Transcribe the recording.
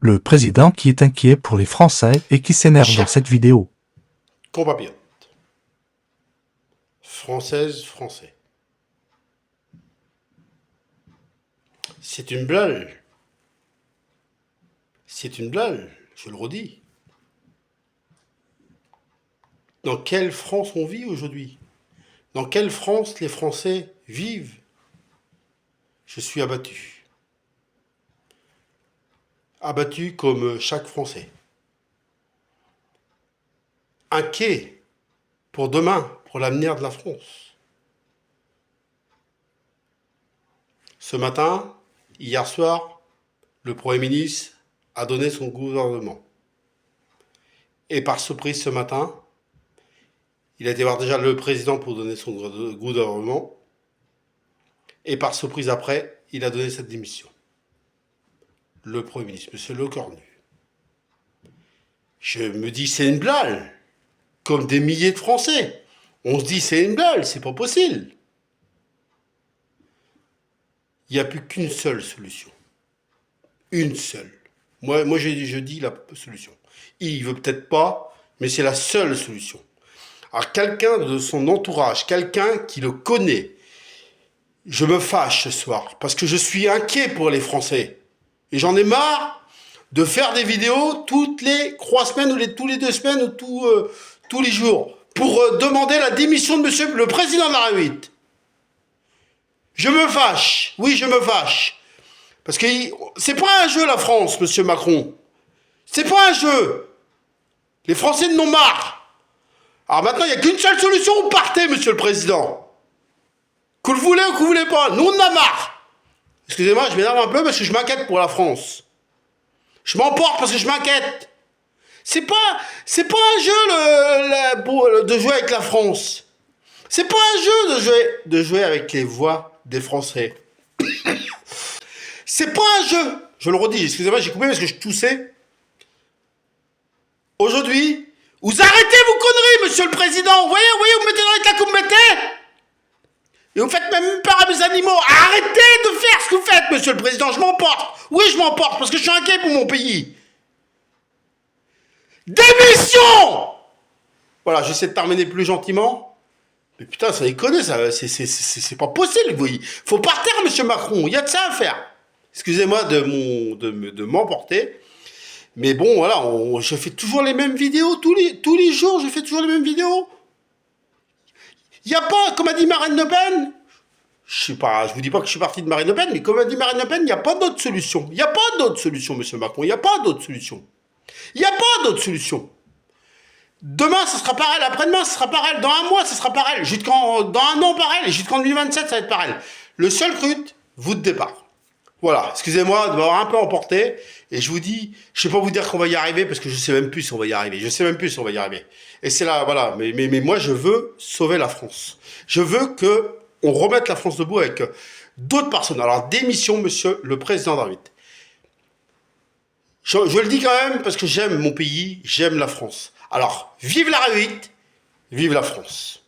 Le président qui est inquiet pour les Français et qui s'énerve dans cette vidéo. Compatriotes, Françaises, Français. C'est une blague. C'est une blague, je le redis. Dans quelle France on vit aujourd'hui? Dans quelle France les Français vivent? Je suis abattu. Abattu comme chaque Français. Inquiet pour demain, pour l'avenir de la France. Ce matin, hier soir, le Premier ministre a donné son gouvernement. Et par surprise ce matin, il a été voir déjà le président pour donner son gouvernement. Et par surprise après, il a donné cette démission. Le Premier ministre, M. Lecornu. Je me dis, c'est une blague. Comme des milliers de Français. On se dit, c'est une blague, c'est pas possible. Il n'y a plus qu'une seule solution. Une seule. Moi je dis la solution. Il veut peut-être pas, mais c'est la seule solution. Alors quelqu'un de son entourage, quelqu'un qui le connaît, je me fâche ce soir, parce que je suis inquiet pour les Français. Et j'en ai marre de faire des vidéos toutes les 3 semaines, ou tous les 2 semaines, ou tous les jours, pour demander la démission de monsieur le président de la République. Je me fâche, oui je me fâche. Parce que c'est pas un jeu la France, monsieur Macron. C'est pas un jeu. Les Français en ont marre. Alors maintenant, il n'y a qu'une seule solution, vous partez, monsieur le président. Que vous le voulez ou que vous ne voulez pas, nous on en a marre. Excusez-moi, je m'énerve un peu parce que je m'inquiète pour la France. Je m'emporte parce que je m'inquiète. C'est pas un jeu de jouer avec la France. C'est pas un jeu de jouer avec les voix des Français. C'est pas un jeu. Je le redis, excusez-moi, j'ai coupé parce que je toussais. Aujourd'hui, vous arrêtez vos conneries, monsieur le président. Vous voyez, vous mettez dans l'état que vous me mettez. Et vous faites même peur à mes animaux. Arrêtez de faire ce que vous faites, monsieur le président. Je m'emporte. Oui, je m'emporte parce que je suis inquiet pour mon pays. Démission! Voilà, j'essaie de terminer plus gentiment. Mais putain, ça déconne, ça, c'est pas possible. Il faut partir, monsieur Macron. Il y a de ça à faire. Excusez-moi de m'emporter. Mais bon, voilà, je fais toujours les mêmes vidéos. Tous les jours, je fais toujours les mêmes vidéos. Il n'y a pas, comme a dit Marine Le Pen, je vous dis pas que je suis parti de Marine Le Pen, mais comme a dit Marine Le Pen, il n'y a pas d'autre solution. Il n'y a pas d'autre solution, monsieur Macron. Il n'y a pas d'autre solution. Il n'y a pas d'autre solution. Demain, ce sera pareil. Après-demain, ce sera pareil. Dans un mois, ce sera pareil. Dans un an, pareil. Jusqu'en 2027, ça va être pareil. Le seul truc, vous de départ. Voilà. Excusez-moi de m'avoir un peu emporté. Et je vous dis, je ne sais pas vous dire qu'on va y arriver parce que je ne sais même plus si on va y arriver. Je ne sais même plus si on va y arriver. Et c'est là, voilà. Mais moi, je veux sauver la France. Je veux qu'on remette la France debout avec d'autres personnes. Alors, démission, monsieur le président de la République. Je le dis quand même parce que j'aime mon pays, j'aime la France. Alors, vive la République, vive la France.